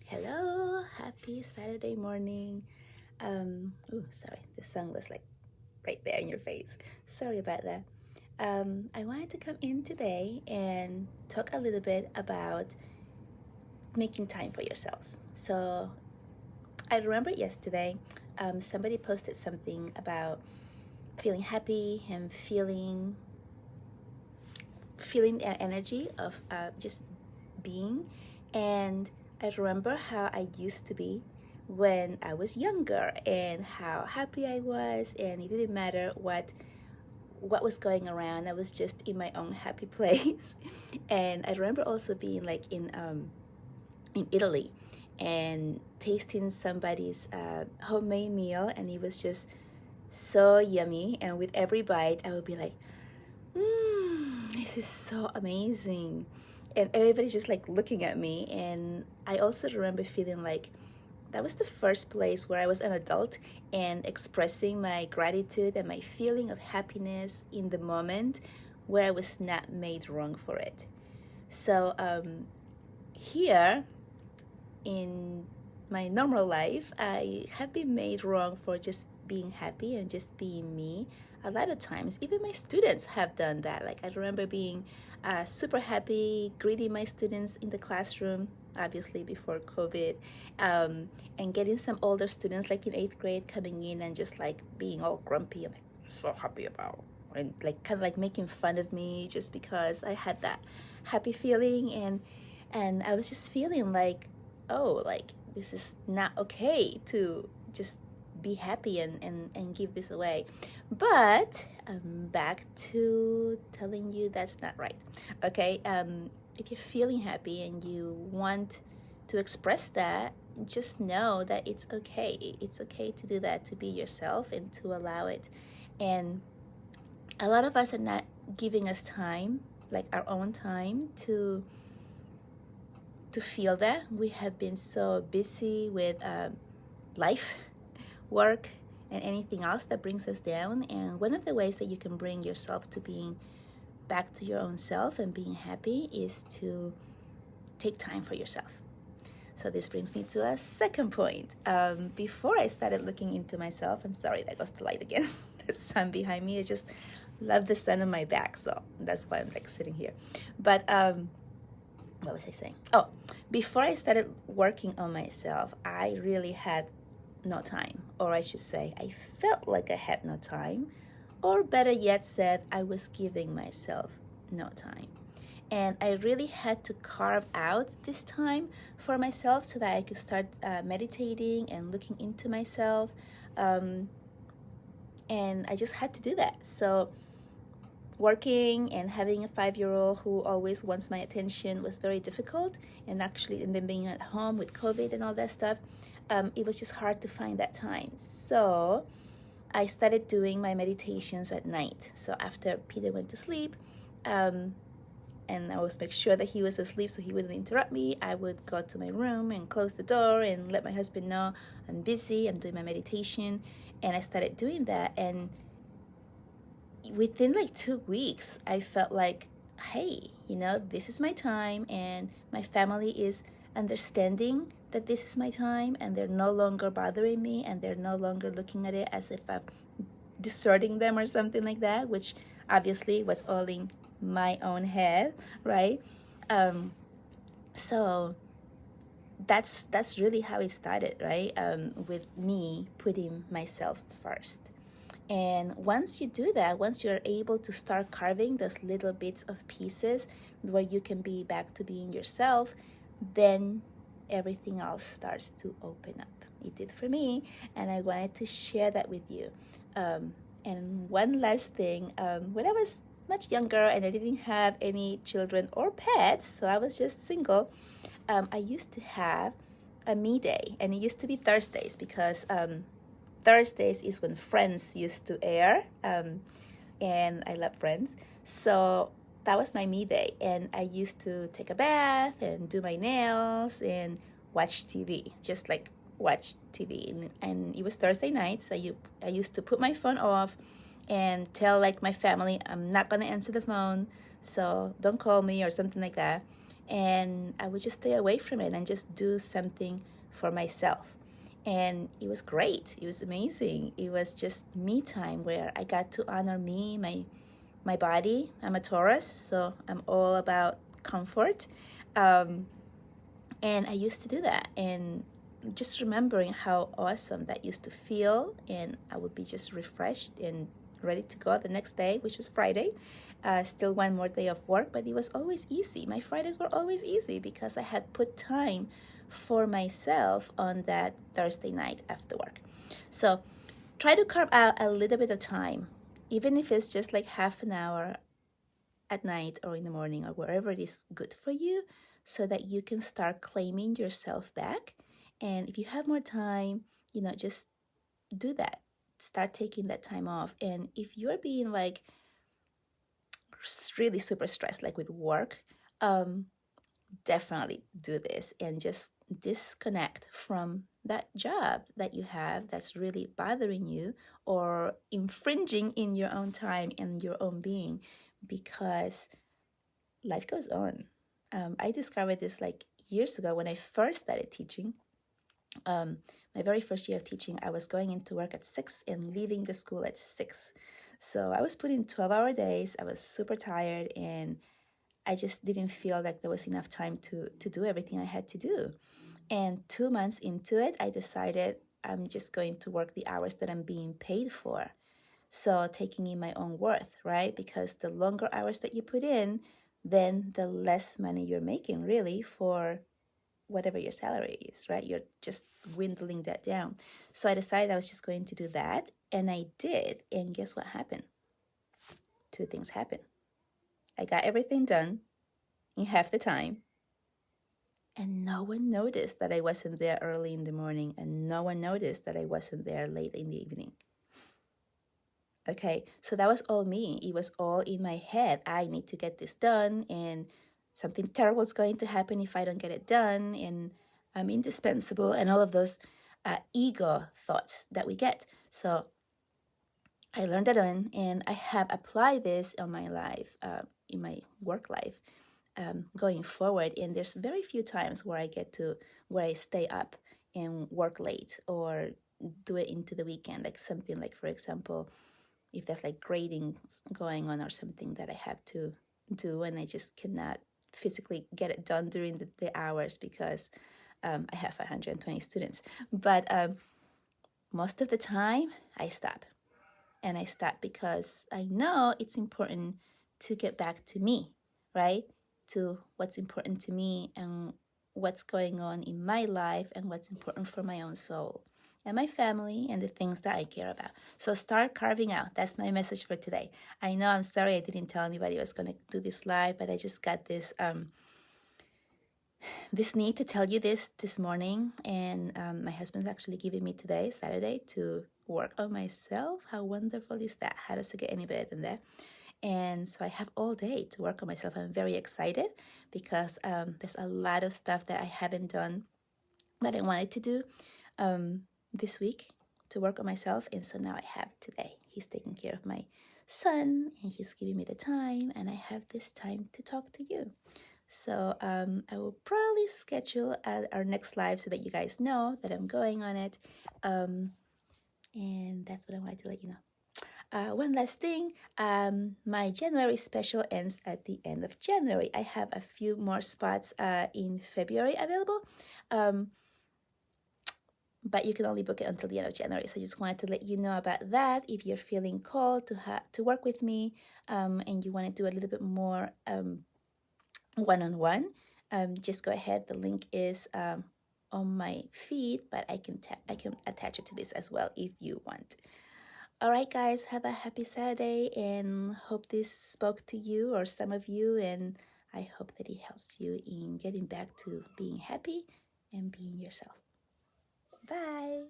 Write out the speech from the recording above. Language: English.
Hello, happy Saturday morning. Sorry, the sun was like right there in your face. Sorry about that. I wanted to come in today and talk a little bit about making time for yourselves. So I remember yesterday, somebody posted something about feeling happy and feeling the energy of just being. And I remember how I used to be when I was younger and how happy I was, and it didn't matter what was going around. I was just in my own happy place. And I remember also being like in Italy and tasting somebody's homemade meal, and it was just so yummy. And with every bite, I would be like, this is so amazing. And everybody's just like looking at me. And I also remember feeling like that was the first place where I was an adult and expressing my gratitude and my feeling of happiness in the moment where I was not made wrong for it. So here in my normal life, I have been made wrong for just being happy and just being me. A lot of times, even my students have done that. Like, I remember being super happy, greeting my students in the classroom, obviously before COVID, and getting some older students, like in 8th grade, coming in and just like being all grumpy and like so happy about, and like kind of like making fun of me just because I had that happy feeling. And I was just feeling like, oh, like this is not okay to just be happy and give this away. But I'm back to telling you that's not right. Okay, if you're feeling happy and you want to express that, just know that it's okay. It's okay to do that, to be yourself and to allow it. And a lot of us are not giving us time, like our own time, to feel that. We have been so busy with life, work, and anything else that brings us down. And one of the ways that you can bring yourself to being back to your own self and being happy is to take time for yourself. So this brings me to a second point. Before I started looking into myself, I'm sorry, that goes the light again. The sun behind me. I just love the sun on my back, so that's why I'm like sitting here. But what was I saying? Oh, before I started working on myself, I really had no time, or I should say, I felt like I had no time, or better yet said, I was giving myself no time. And I really had to carve out this time for myself so that I could start meditating and looking into myself. And I just had to do that. So working and having a 5-year-old who always wants my attention was very difficult. And actually, and then being at home with COVID and all that stuff, it was just hard to find that time. So I started doing my meditations at night. So after Peter went to sleep, and I always make sure that he was asleep so he wouldn't interrupt me, I would go to my room and close the door and let my husband know I'm busy, I'm doing my meditation. And I started doing that. And within like 2 weeks, I felt like, hey, this is my time, and my family is understanding that this is my time, and they're no longer bothering me, and they're no longer looking at it as if I'm deserting them or something like that, which obviously was all in my own head, right? So that's really how it started, right? With me putting myself first. And once you do that, once you're able to start carving those little bits of pieces where you can be back to being yourself, then everything else starts to open up. It did for me, and I wanted to share that with you. And one last thing, when I was much younger and I didn't have any children or pets, so I was just single, I used to have a me day, and it used to be Thursdays because Thursdays is when Friends used to air, and I love Friends. So that was my me day, and I used to take a bath and do my nails and watch TV, just like watch TV. And it was Thursday nights. I used to put my phone off and tell like my family I'm not gonna answer the phone, so don't call me or something like that. and I would just stay away from it and just do something for myself. And it was great. It was amazing. It was just me time where I got to honor me, my body. I'm a Taurus, so I'm all about comfort. Um, and I used to do that. And just remembering how awesome that used to feel. And I would be just refreshed and ready to go the next day, which was Friday. Still one more day of work, but it was always easy. My Fridays were always easy because I had put time for myself on that Thursday night after work. So try to carve out a little bit of time, even if it's just like half an hour at night or in the morning or wherever it is good for you, so that you can start claiming yourself back. And if you have more time, just do that. Start taking that time off. And if you're being like really super stressed, like with work, definitely do this and just disconnect from that job that you have that's really bothering you or infringing in your own time and your own being, because life goes on. I discovered this like years ago when I first started teaching. My very first year of teaching, I was going into work at 6 and leaving the school at 6. So I was putting 12-hour days. I was super tired, and I just didn't feel like there was enough time to do everything I had to do. And 2 months into it, I decided I'm just going to work the hours that I'm being paid for. So taking in my own worth, right? Because the longer hours that you put in, then the less money you're making really for whatever your salary is, right? You're just dwindling that down. So I decided I was just going to do that, and I did. And guess what happened? Two things happened. I got everything done in half the time, and no one noticed that I wasn't there early in the morning, and no one noticed that I wasn't there late in the evening. Okay, so that was all me. It was all in my head. I need to get this done, and something terrible is going to happen if I don't get it done, and I'm indispensable, and all of those ego thoughts that we get. So I learned that on, and I have applied this in my life, in my work life, going forward. And there's very few times where I stay up and work late or do it into the weekend, like something like, for example, if there's like grading going on or something that I have to do and I just cannot physically get it done during the hours because I have 120 students. But most of the time I stop. And I stop because I know it's important to get back to me, right? To what's important to me and what's going on in my life and what's important for my own soul and my family and the things that I care about. So start carving out. That's my message for today. I know, I'm sorry I didn't tell anybody I was going to do this live, but I just got this need to tell you this morning. And my husband's actually giving me today, Saturday, to work on myself. How wonderful is that? How does it get any better than that? And so I have all day to work on myself. I'm very excited because there's a lot of stuff that I haven't done that I wanted to do this week to work on myself. And so now I have today. He's taking care of my son and he's giving me the time, and I have this time to talk to you. So I will probably schedule our next live so that you guys know that I'm going on it. And that's what I wanted to let you know. One last thing, my January special ends at the end of January. I have a few more spots in February available, but you can only book it until the end of January. So I just wanted to let you know about that. If you're feeling called to work with me and you want to do a little bit more one-on-one, just go ahead. The link is on my feed, but I can attach it to this as well if you want. All right, guys, have a happy Saturday, and hope this spoke to you or some of you, and I hope that it helps you in getting back to being happy and being yourself. Bye.